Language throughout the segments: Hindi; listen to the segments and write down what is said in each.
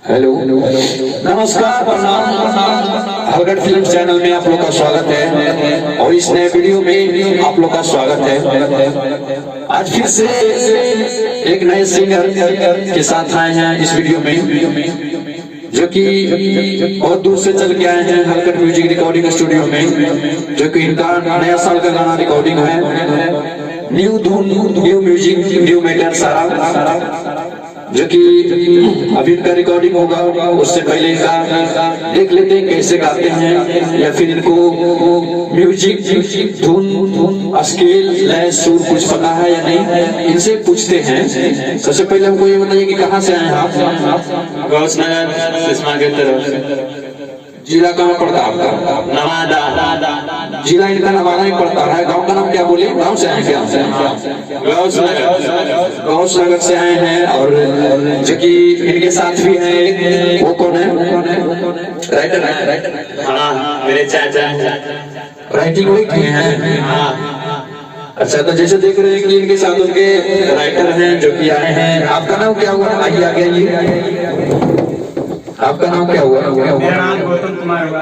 हेलो नमस्कार प्रणाम। अलगट फिल्म चैनल में आप लोग का स्वागत है और इस नए वीडियो में आप लोग का स्वागत है। आज फिर से एक नए सिंगर के साथ आए हैं इस वीडियो में, जो कि बहुत दूर से चल के आए हैं हलकट म्यूजिक रिकॉर्डिंग स्टूडियो में, जो कि इनका नया साल का गाना रिकॉर्डिंग है। न्यू धुन, न्यू म्यूजिक, न्यू मैटर सारा, जो कि अभी इनका रिकॉर्डिंग होगा। उससे पहले इनका देख लेते हैं कैसे गाते हैं, या फिर इनको म्यूजिक, धुन, स्केल, लय, सुर कुछ पता है या नहीं, इनसे पूछते हैं। सबसे पहले हमको ये बताइए कि कहाँ से आए हैं आप? गौसनगर सिस्मा के तरफ। जिला कहाँ पड़ता है आपका? नवादा। जिला इनका नवादा ही पड़ता है। गांव का नाम क्या बोले? गांव से आए क्या? गौसनगर से आए हैं। और जो कि इनके साथ भी है, वो कौन है? राइटर है? हाँ, मेरे चाचा राइटिंग वही किए हैं। हाँ। अच्छा, तो जैसे देख रहे हैं कि इनके साथ उनके राइटर हैं जो कि आए हैं। आपका नाम क्या हुआ? आइए आगे आइए। आपका नाम क्या हुआ? मेरा नाम गौतम कुमार हुआ।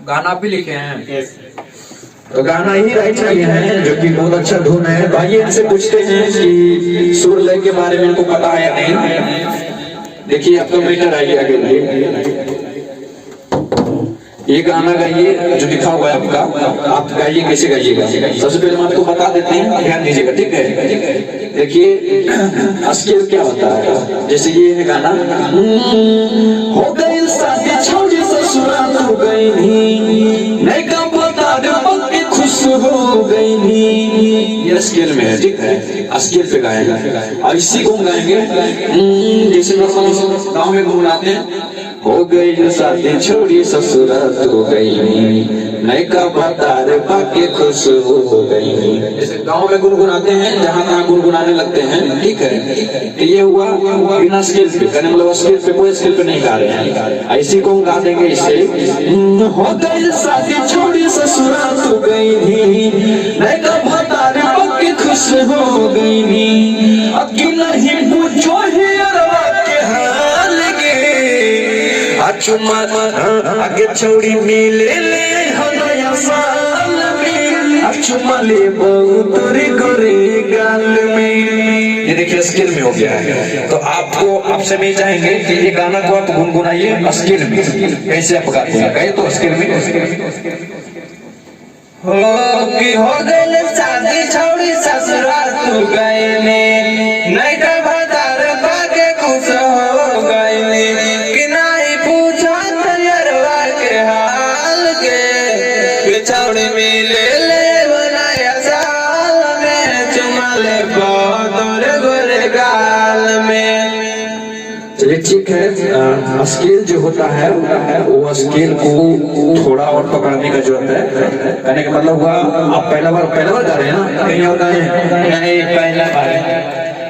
गाना भी लिखे हैं, तो गाना ही राइट किए हैं, जो कि बहुत अच्छा धुन है। भाई इनसे पूछते हैं कि सुर लय के बारे में इनको पता है या नहीं। देखिए आपका बेटर आइए आगे। ये गाना गाइए जो लिखा हुआ है आपका, आप गाइए। कैसे गाइएगा? सबसे पहले हम आपको बता देते हैं, ध्यान दीजिएगा, ठीक है? देखिए स्केल क्या होता है। जैसे ये है गाना, हो गई शादी छोड़ी ससुराल हो गई नहीं का पता दे पक्की खुश हो गई नी। ये स्केल में है, ठीक है? स्केल पे गाएगा। और इसी को हम गाएंगे जैसे नॉर्मल गाँव में गुनगुनाते हैं, हो गई शादी छोड़ी ससुराल हो गई नहीं का पता रे पाके खुश हो गई। जैसे गाँव में गुनगुनाते हैं, जहाँ तहाँ गुनगुनाने लगते हैं, ठीक है? तो ये हुआ बिना स्केल पे, कहने मतलब स्केल पे, कोई स्केल पे नहीं गा रहे हैं। ऐसी को हम गा देंगे इसे, हो गई शादी छोड़ी ससुराल हो गई नहीं का पता रे पाके खुश हो गई। अब क्यों नहीं पूछो चुम्मा आगे छोड़ी मिले ले नया साल में, चुम्मा ले तोरे गोरे गाल में। ये देखिए स्केल में हो गया है। तो आपको आपसे मैं चाहेंगे कि ये गाना को आप गुनगुनाइए स्केल में। कैसे आप गाते हैं? कहे तो स्केल में। हो गई शादी छोड़ी ससुराल हो गई नहीं का भतार पाके खुश हो गई। छौड़ी मिले ले बनाया साल में, चुमा ले तोरे गोरे गाल में। चलिए ठीक है। स्केल जो होता है वो स्केल को थोड़ा और पकड़ने का जरूरत है। कहने का मतलब हुआ आप पहला बार गा रहे हैं ना? कहीं और गाए हैं? नहीं,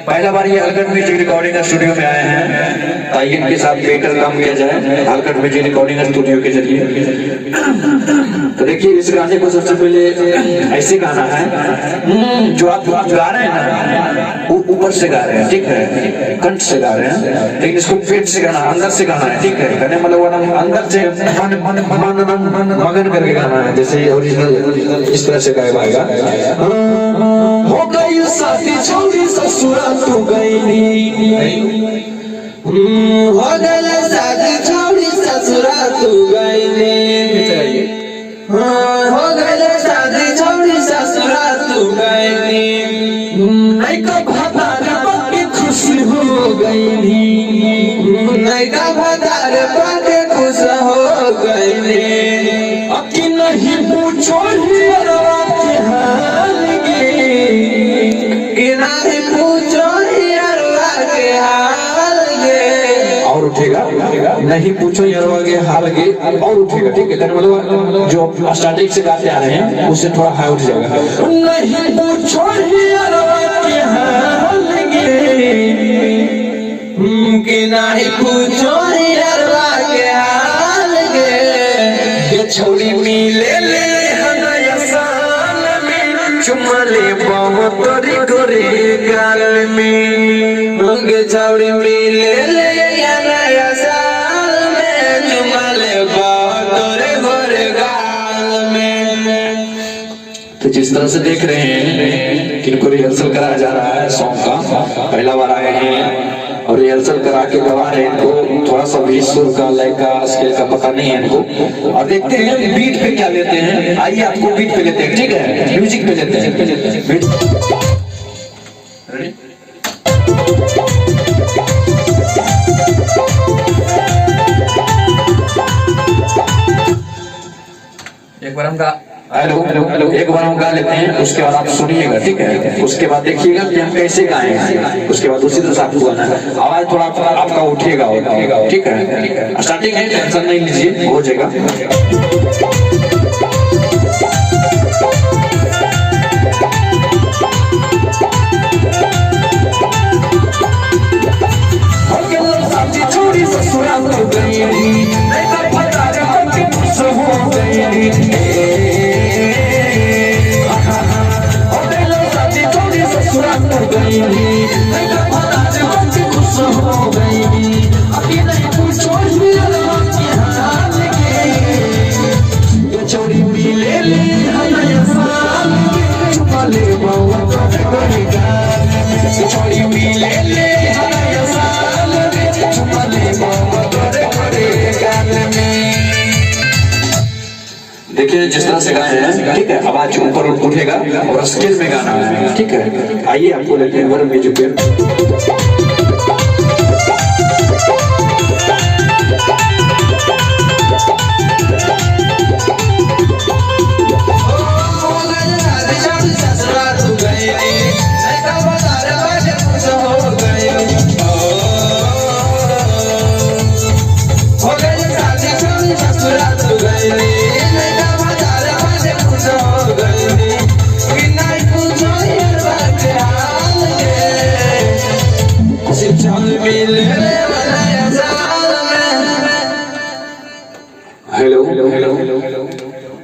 पहला बार ये हलकट म्यूजिक रिकॉर्डिंग स्टूडियो में आए हैं, ताकि इनके साथ बेहतर काम किया जाए हलकट म्यूजिक रिकॉर्डिंग स्टूडियो के जरिए। तो देखिए इस गाने को सबसे पहले ऐसे गाना है, जो आप गा रहे हैं ना, ऊपर से गा रहे हैं, ठीक है? कंठ से गा रहे हैं, लेकिन इसको पेट से गाना, अंदर से गाना है, ठीक है? कहने मतलब अंदर से मगन करके गाना है, जैसे ओरिजिनल इस तरह से गाएगा। हो गई शादी छोड़ी ससुराल हो गई हो गई शादी छोड़ी ससुराल हो गई। हो गई शादी छोड़ी ससुराल हो गई नहीं का भतार पाके खुश हो गई नहीं का भतार पाके खुश हो गई। अब कि नहीं पूछो के हाल कि नहीं पूछो के हाल गे। और उठेगा, नहीं पूछो यरवा के हाल के, और उठेगा, ठीक है? मतलब जो स्टार्टिंग से गाते आ रहे हैं उससे थोड़ा हाई उठ जाएगा। नहीं पूछो यरवा के हाल कि नहीं पूछो यरवा के हाल गे। छोड़ी मिले ले नया साल में, चुमा ले तोरे गोरे गाल में। छौड़ी मिले ले नया तो जिस तरह से देख रहे हैं कि इनको रिहर्सल कराया जा रहा है सॉन्ग का, पहला बार आए हैं और रिहर्सल करा के गवा रहे हैं, इनको थोड़ा सा भी सुर का, लय का, स्केल का पता नहीं है इनको। और देखते हैं बीट पे क्या लेते हैं। आइए आपको बीट पे लेते हैं, ठीक है, म्यूजिक पे लेते हैं। एक बार हम हेलो हेलो हेलो एक बार हम गा लेते हैं, उसके बाद आप सुनिएगा, ठीक है। उसके बाद देखिएगा कि हम कैसे गाएं, उसके बाद उसी तरह से आपको गाना है। आवाज थोड़ा आपका उठेगा, ठीक है। स्टार्टिंग है, टेंशन नहीं लीजिए, हो जाएगा। देखिए जिस तरह से गाए हैं, ठीक है, आवाज ऊपर उठेगा और स्केल में गाना है, ठीक है। आइए आपको लेते हैं वर म्यूजिक पे। हेलो हेलो हेलो,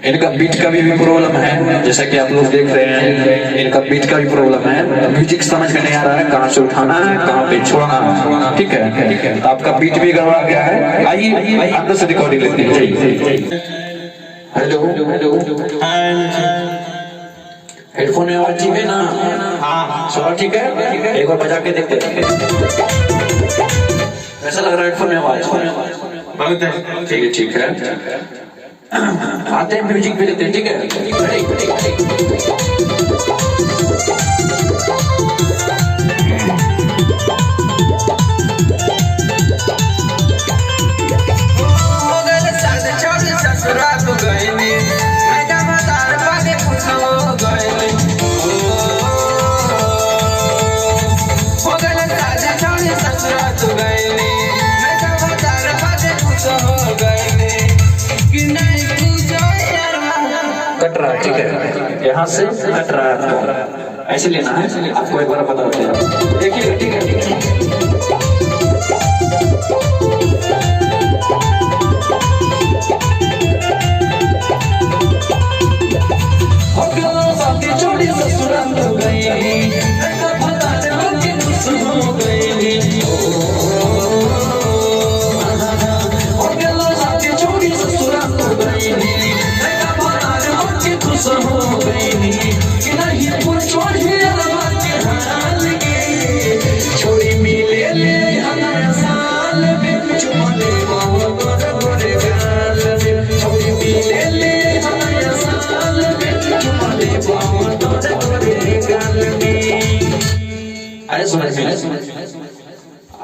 इनका बीट का भी प्रॉब्लम है, जैसा कि आप लोग देख रहे हैं, इनका बीट का भी प्रॉब्लम है। म्यूजिक समझ में नहीं आ रहा है, कहाँ से उठाना है, कहाँ पे छोड़ना है, ठीक है। तो आपका बीट भी गड़बड़ा गया है। आइए अंदर से रिकॉर्डिंग लेते हैं। हेलो हेलो, हेडफोन में आवाज ठीक है ना? हाँ, सब ठीक है। एक बार बजा के देखते हैं कैसा लग रहा है हेडफोन में आवाज। बहुत है, ठीक है। आते हैं म्यूजिक पे लेते हैं, ठीक है। कट रहा है, ठीक है, यहाँ से कट रहा है, आपको ऐसे लेना है। आपको एक बार बताते हैं, देखिए, ठीक है।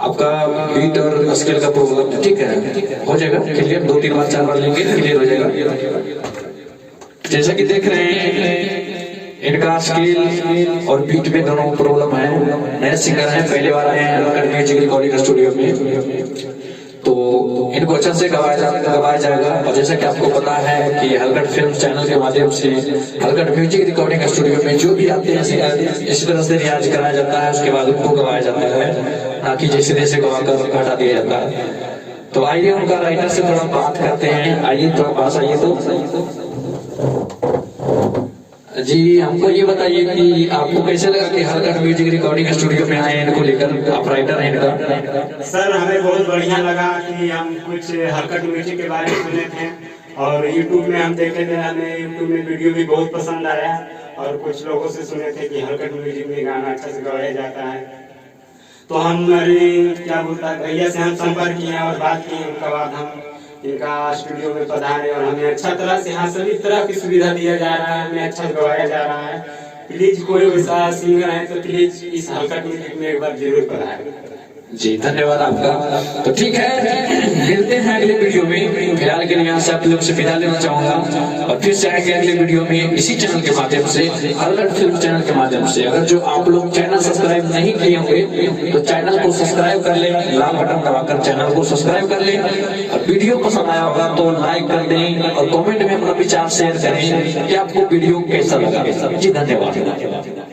आपका बीट और स्केल का प्रॉब्लम है, ठीक है, हो जाएगा क्लियर। 2-3 बार 4 बार लेंगे, क्लियर हो जाएगा। जैसा कि देख रहे हैं, इनका स्केल और बीट में दोनों प्रॉब्लम है। नए सिंगर हैं, पहले बार आए हैं म्यूजिक रिकॉर्डिंग स्टूडियो में, तो इनको अच्छा से गवाया जाएगा। और जैसा कि आपको पता है कि हलगट फिल्म चैनल के माध्यम से हलगट म्यूजिक रिकॉर्डिंग स्टूडियो में जो भी आते हैं इसी तरह से रियाज कराया जाता है, उसके बाद उनको गवाया जाता है, ना कि जैसे जैसे गवा कर हटा दिया जाता है। तो आइए उनका राइटर से थोड़ा बात करते हैं। आइए थोड़ा पास आइए। तो जी हमको ये बताइए कि आपको कैसे लगा कि हलगट म्यूजिक रिकॉर्डिंग स्टूडियो में आए इनको लेकर, आप राइटर हैं इनका। सर हमें बहुत बढ़िया लगा कि हम कुछ हलगट म्यूजिक के बारे में सुने थे और यूट्यूब में हम देखे थे, हमें यूट्यूब में वीडियो भी बहुत पसंद आया और कुछ लोगों से सुने थे कि हलकट म्यूजिक में गाना अच्छा से गाया जाता है। तो हमारे क्या बोलता है भैया से हम संपर्क किए और बात की, उनके बाद हम इनका स्टूडियो में पधारे और हमें अच्छा तरह से यहाँ सभी तरह की सुविधा दिया जा रहा है, हमें अच्छा गवाया जा रहा है। प्लीज कोई वैसा सिंगर है तो प्लीज इस हलकट म्यूजिक में एक बार जरूर पधारें। जी धन्यवाद आपका। तो ठीक है, मिलते हैं अगले वीडियो में। फिलहाल के लिए यहाँ से आप लोग से विदा लेना चाहूंगा और फिर से आएंगे अगले वीडियो में इसी चैनल के माध्यम से, हलकट फिल्म चैनल के माध्यम से। अगर जो आप लोग चैनल सब्सक्राइब नहीं किए होंगे तो चैनल को सब्सक्राइब कर लें, लाल बटन दबाकर चैनल को सब्सक्राइब कर लें। और वीडियो पसंद आया होगा तो लाइक कर दें और कमेंट में अपना विचार शेयर करें कि आपको वीडियो कैसा लगा। जी धन्यवाद।